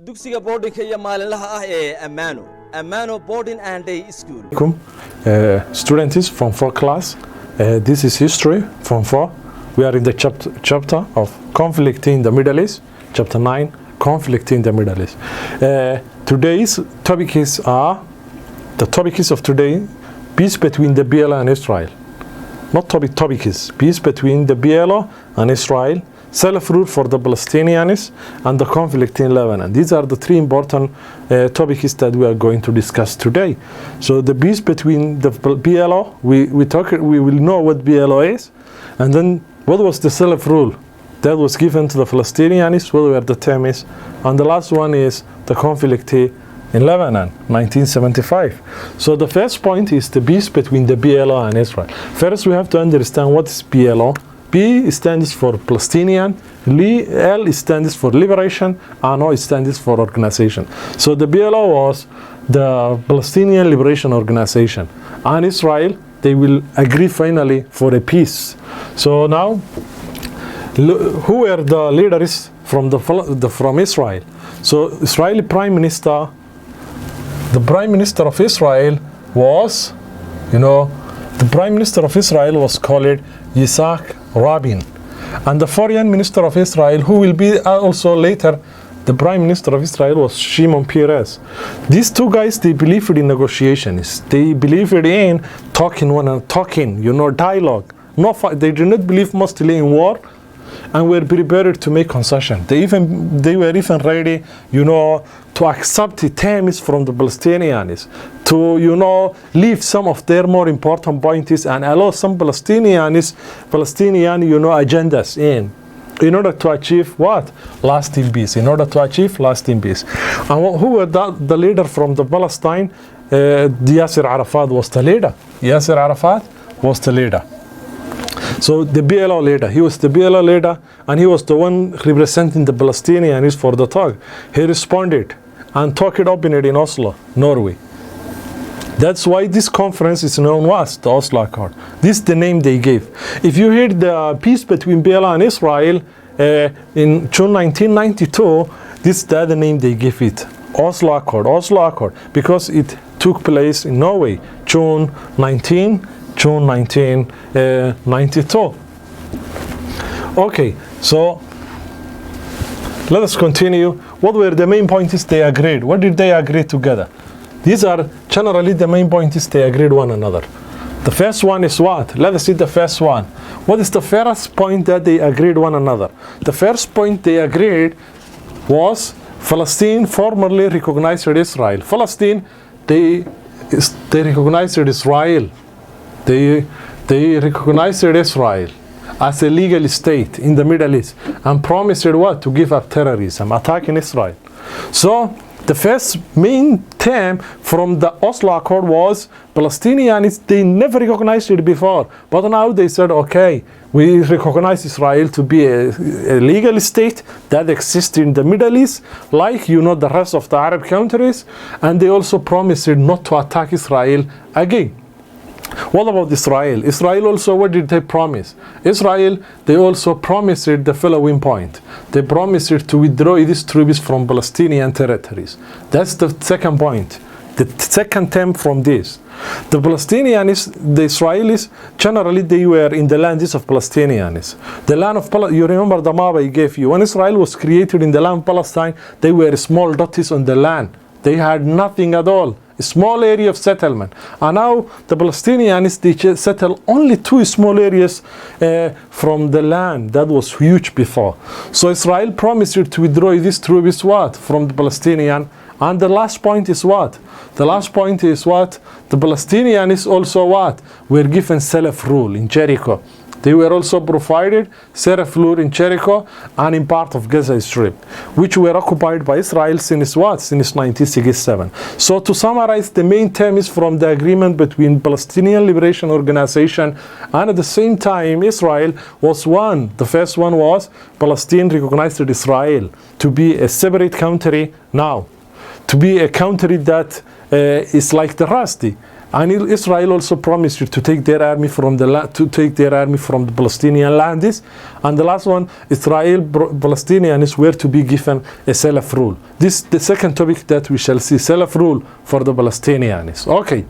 dugsiga boardingka iyo maalinlaha ah ee Amano Boarding and Day School. Students from 4 class. This is history from 4. We are in the chapter of conflict in the Middle East, chapter 9, conflict in the Middle East. Today's topics are, the topics of today, peace between the BLO and Israel. Not topics, peace between the BLO and Israel, self-rule for the Palestinians, and the conflict in Lebanon. These are the 3 important topics that we are going to discuss today. So the peace between the BLO, we will know what BLO is, and then what was the self-rule that was given to the Palestinians, what were the terms, and the last one is the conflict in Lebanon, 1975. So the first point is the peace between the BLO and Israel. First, we have to understand what is BLO. P stands for Palestinian, L stands for liberation, and O stands for organization. So the BLO was the Palestinian Liberation Organization, and Israel, they will agree finally for a peace. So now, who were the leaders from Israel? So Israeli Prime Minister, the Prime Minister of Israel was, the Prime Minister of Israel was called Yitzhak Rabin, and the Foreign Minister of Israel, who will be also later the Prime Minister of Israel, was Shimon Peres. These 2 guys, they believed in negotiations. They believed in talking, dialogue. They did not believe mostly in war, and were prepared to make concession. They were even ready, to accept the terms from the Palestinians, to, leave some of their more important points and allow some Palestinian, agendas in order to achieve what? Lasting peace. In order to achieve lasting peace. And who were the leader from the Palestine? Yasser Arafat was the leader. Yasser Arafat was the leader. So the BLO leader, he was the BLO leader, and he was the one representing the Palestinians for the talk. He responded and talked openly in Oslo, Norway. That's why this conference is known as the Oslo Accord. This is the name they gave. If you hear the peace between BLO and Israel in June 1992, this is the other name they gave it, Oslo Accord, because it took place in Norway, June 1992. Okay, so let us continue. What were the main points they agreed? What did they agree together? These are generally the main points they agreed one another. The first one is what? Let us see the first one. What is the first point that they agreed one another? The first point they agreed was Palestine formally recognized Israel. Palestine, they recognized Israel. They recognized Israel as a legal state in the Middle East and promised what? To give up terrorism, attacking Israel. So the first main term from the Oslo Accord was Palestinians, they never recognized it before, but now they said, okay, we recognize Israel to be a legal state that exists in the Middle East, like the rest of the Arab countries, and they also promised not to attack Israel again. What about Israel? Israel also, what did they promise? Israel, they also promised the following point. They promised to withdraw its troops from Palestinian territories. That's the second point. The second term from this. The Palestinians, the Israelis, generally they were in the lands of Palestinians. The land of Palestine, you remember the map I gave you. When Israel was created in the land of Palestine, they were small dots on the land. They had nothing at all. A small area of settlement. And now the Palestinians, they settle only 2 small areas from the land that was huge before. So Israel promised to withdraw these troops what? From the Palestinian. And the last point is what? The last point is what? The Palestinians also what? Were given self-rule in Jericho. They were also provided self-rule in Jericho and in part of Gaza Strip, which were occupied by Israel since what? Since 1967. So to summarize, the main terms from the agreement between Palestinian Liberation Organization and at the same time Israel was one. The first one was Palestine recognized Israel to be a separate country now, to be a country that is like the rest. And Israel also promised to take their army from the Palestinian lands. And the last one, Palestinians were to be given a self-rule. This is the second topic that we shall see, self-rule for the Palestinians. Okay.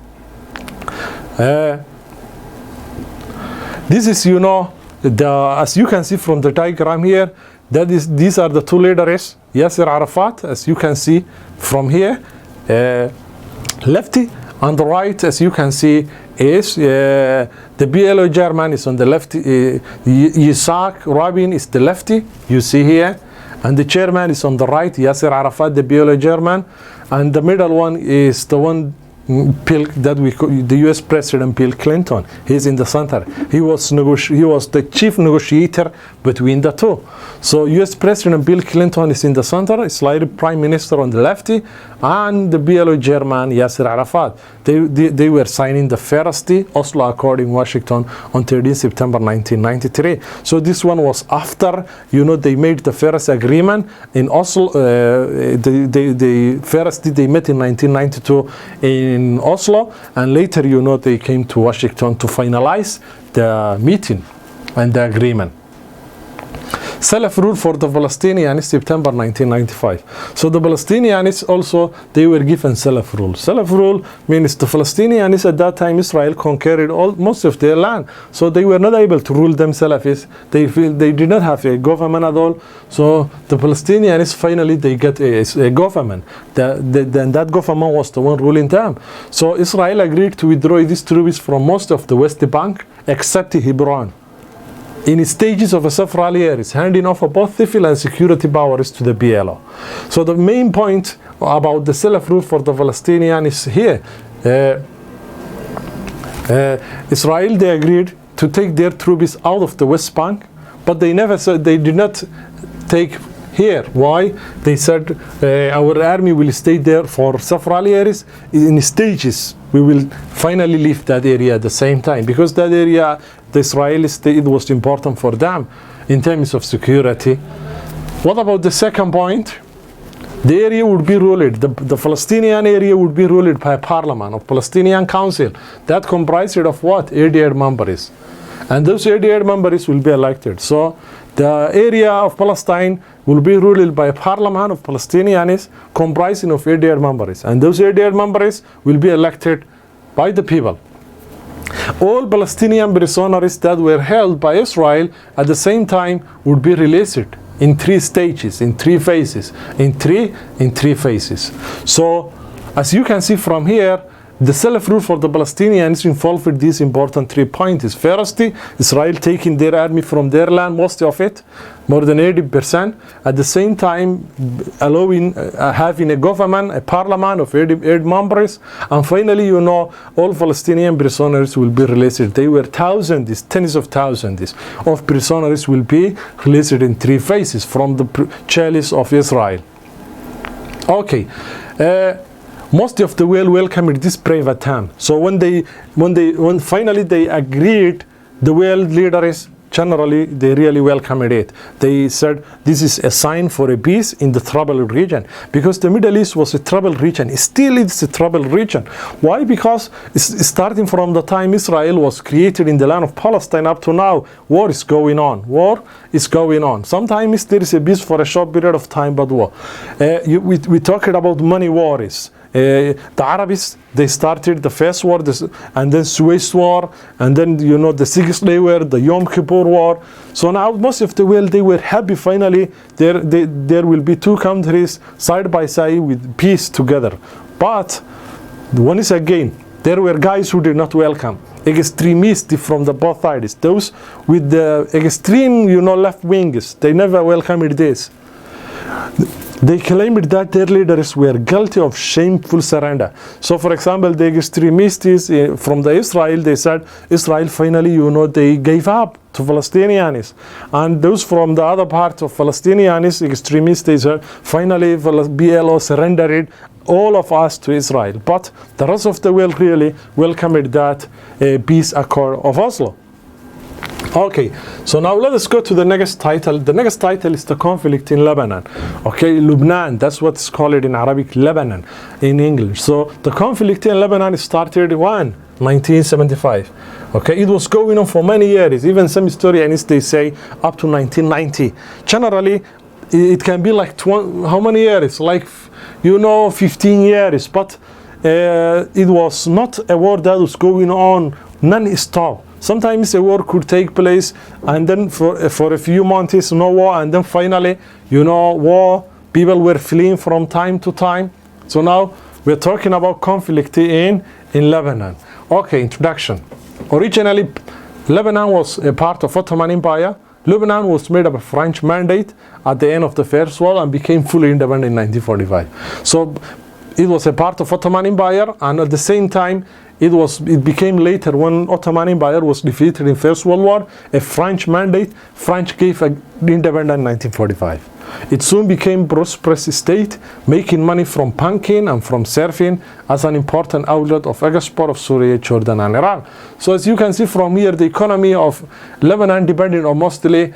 This is, as you can see from the diagram here, these are the two leaders, Yasser Arafat, as you can see from here, lefty. On the right, as you can see, is the PLO German is on the left. Yitzhak Rabin is the lefty, you see here. And the chairman is on the right, Yasser Arafat, the PLO German. And the middle one is the one the U.S. President Bill Clinton. He's in the center. He was the chief negotiator between the two. So U.S. President Bill Clinton is in the center, Israeli Prime Minister on the lefty, and the PLO German Yasser Arafat. They were signing the first Oslo Accord in Washington on 13 September 1993. So this one was after, they made the first agreement in Oslo. They met in 1992 in Oslo, and later, they came to Washington to finalize the meeting and the agreement. Self-rule for the Palestinians, September 1995. So the Palestinians also, they were given self-rule. Self-rule means the Palestinians at that time, Israel conquered most of their land. So they were not able to rule themselves. They did not have a government at all. So the Palestinians, finally, they get a government. Then that government was the one ruling them. So Israel agreed to withdraw these troops from most of the West Bank, except Hebron, in stages of several years, handing over both civil and security powers to the PLO. So the main point about the self-rule for the Palestinians is here. Israel, they agreed to take their troops out of the West Bank, but they did not take here. Why? They said our army will stay there for several years in stages. We will finally leave that area at the same time, because that area, the Israeli state, was important for them in terms of security. What about the second point? The area would be ruled, the Palestinian area would be ruled by a parliament of Palestinian Council that comprised of what? 88 members. And those 88 members will be elected. So the area of Palestine will be ruled by a parliament of Palestinians comprising of 88 members. And those 88 members will be elected by the people. All Palestinian prisoners that were held by Israel at the same time would be released in 3 stages, in 3 phases, in three phases. So, as you can see from here, the self-rule for the Palestinians involved these important 3 points. First, Israel taking their army from their land, most of it, more than 80%. At the same time, allowing having a government, a parliament of 88 members. And finally, all Palestinian prisoners will be released. They were thousands, tens of thousands of prisoners will be released in 3 phases from the jails of Israel. Okay. Most of the world welcomed this brave attempt. So when finally they agreed, the world leaders generally they really welcomed it. They said this is a sign for a peace in the troubled region, because the Middle East was a troubled region. Still it's a troubled region. Why? Because starting from the time Israel was created in the land of Palestine up to now, war is going on. War is going on. Sometimes there is a peace for a short period of time, but war. We talked about many wars. The Arabs, they started the first war, and then Suez War, and then the 6 Day War, the Yom Kippur War. So now most of the world, they were happy finally there will be 2 countries side by side with peace together. But once again, there were guys who did not welcome, extremists from the both sides, those with the extreme left wings. They never welcomed this. They claimed that their leaders were guilty of shameful surrender. So, for example, the extremists from the Israel, they said Israel finally, they gave up to Palestinians. And those from the other part of Palestinians, extremists, they said finally PLO surrendered all of us to Israel. But the rest of the world really welcomed that peace accord of Oslo. Okay, so now let us go to the next title. The next title is the conflict in Lebanon. Okay, Lebanon, that's what's called in Arabic, Lebanon in English. So the conflict in Lebanon started when? 1975. Okay, it was going on for many years. Even some historians, they say up to 1990. Generally, it can be like how many years? Like, 15 years. But it was not a war that was going on non-stop. Sometimes a war could take place, and then for a few months, no war, and then finally, war. People were fleeing from time to time. So now we're talking about conflict in Lebanon. Okay, introduction. Originally, Lebanon was a part of Ottoman Empire. Lebanon was made of a French mandate at the end of the First War and became fully independent in 1945. So it was a part of Ottoman Empire, and at the same time, it became later, when Ottoman Empire was defeated in First World War, a French mandate. French gave independence in 1945. It soon became a prosperous state, making money from banking and from surfing as an important outlet of export of Syria, Jordan, and Iraq. So as you can see from here, the economy of Lebanon depended on mostly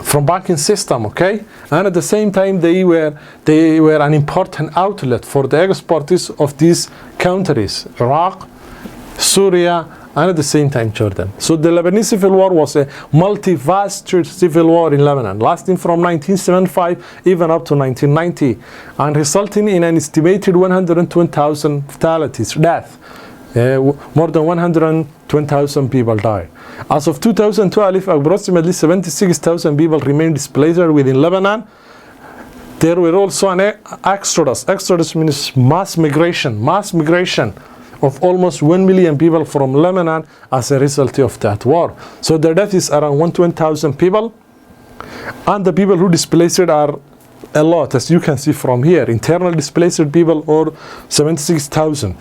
from banking system, okay, and at the same time they were an important outlet for the exporters of these countries, Iraq, Syria, and at the same time Jordan. So the Lebanese Civil War was a multi-faceted civil war in Lebanon, lasting from 1975 even up to 1990, and resulting in an estimated 120,000 fatalities, death. More than 120,000 people died. As of 2012, approximately 76,000 people remained displaced within Lebanon. There were also an exodus. Exodus means mass migration of almost 1 million people from Lebanon as a result of that war. So the death is around 120,000 people, and the people who displaced are a lot, as you can see from here. Internal displaced people or 76,000.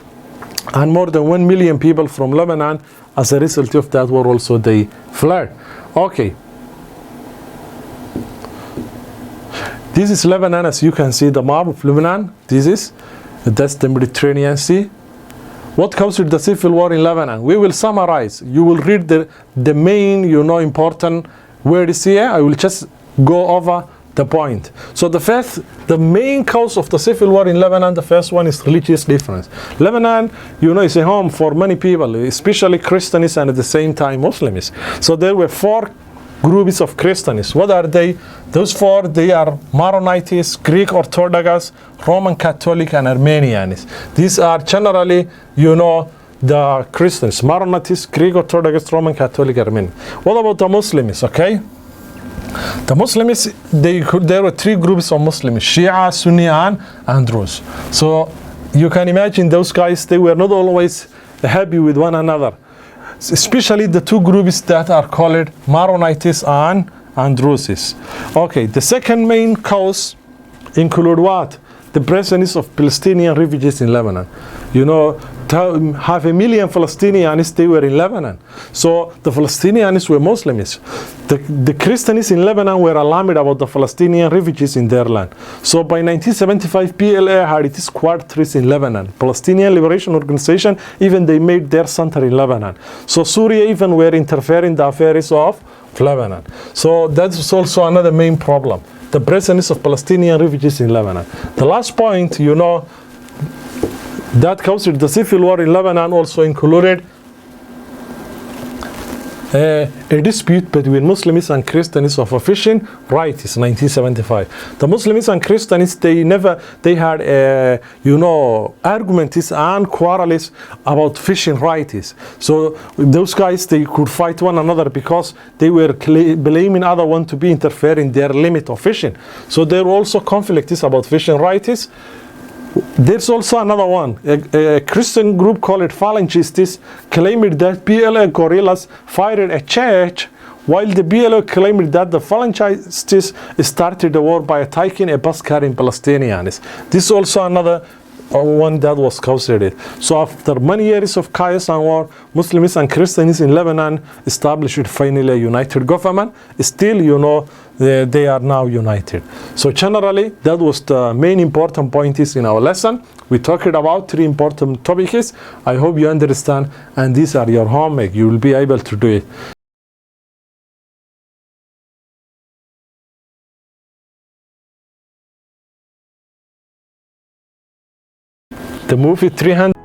And more than 1 million people from Lebanon, as a result of that war, also they fled. Okay. This is Lebanon, as you can see, the map of Lebanon. That's the Mediterranean Sea. What caused the civil war in Lebanon? We will summarize. You will read the main, important words here. I will just go over the point. So the main cause of the civil war in Lebanon, the first one is religious difference. Lebanon, is a home for many people, especially Christians and at the same time Muslims. So there were 4 groups of Christians. What are they? Those 4, they are Maronites, Greek Orthodox, Roman Catholic, and Armenians. These are generally, the Christians, Maronites, Greek Orthodox, Roman Catholic, Armenian. What about the Muslims, okay? The Muslims, there were 3 groups of Muslims: Shia, Sunni, and Druze. So you can imagine those guys, they were not always happy with one another. Especially the 2 groups that are called Maronites and Druzes. Okay, the second main cause include what? The presence of Palestinian refugees in Lebanon. 500,000 Palestinians, they were in Lebanon. So the Palestinians were Muslims. The Christians in Lebanon were alarmed about the Palestinian refugees in their land. So by 1975, PLA had its quarters in Lebanon. Palestinian Liberation Organization, even they made their center in Lebanon. So Syria even were interfering in the affairs of Lebanon. So that's also another main problem, the presence of Palestinian refugees in Lebanon. The last point, that caused the civil war in Lebanon also included a dispute between Muslims and Christians of a fishing rights, 1975. The Muslims and Christians, they had arguments and quarrels about fishing rights. So those guys, they could fight one another because they were blaming other one to be interfering in their limit of fishing. So there were also conflicts about fishing rights. There's also another one, a Christian group called Phalangists claimed that PLA guerrillas fired a church, while the PLA claimed that the Phalangists started the war by attacking a bus carrying Palestinians. This is also another one that was caused it. So after many years of chaos and war, Muslims and Christians in Lebanon established finally a united government. Still, they are now united. So generally, that was the main important points in our lesson. We talked about 3 important topics. I hope you understand, and these are your homework. You will be able to do it. The movie 300.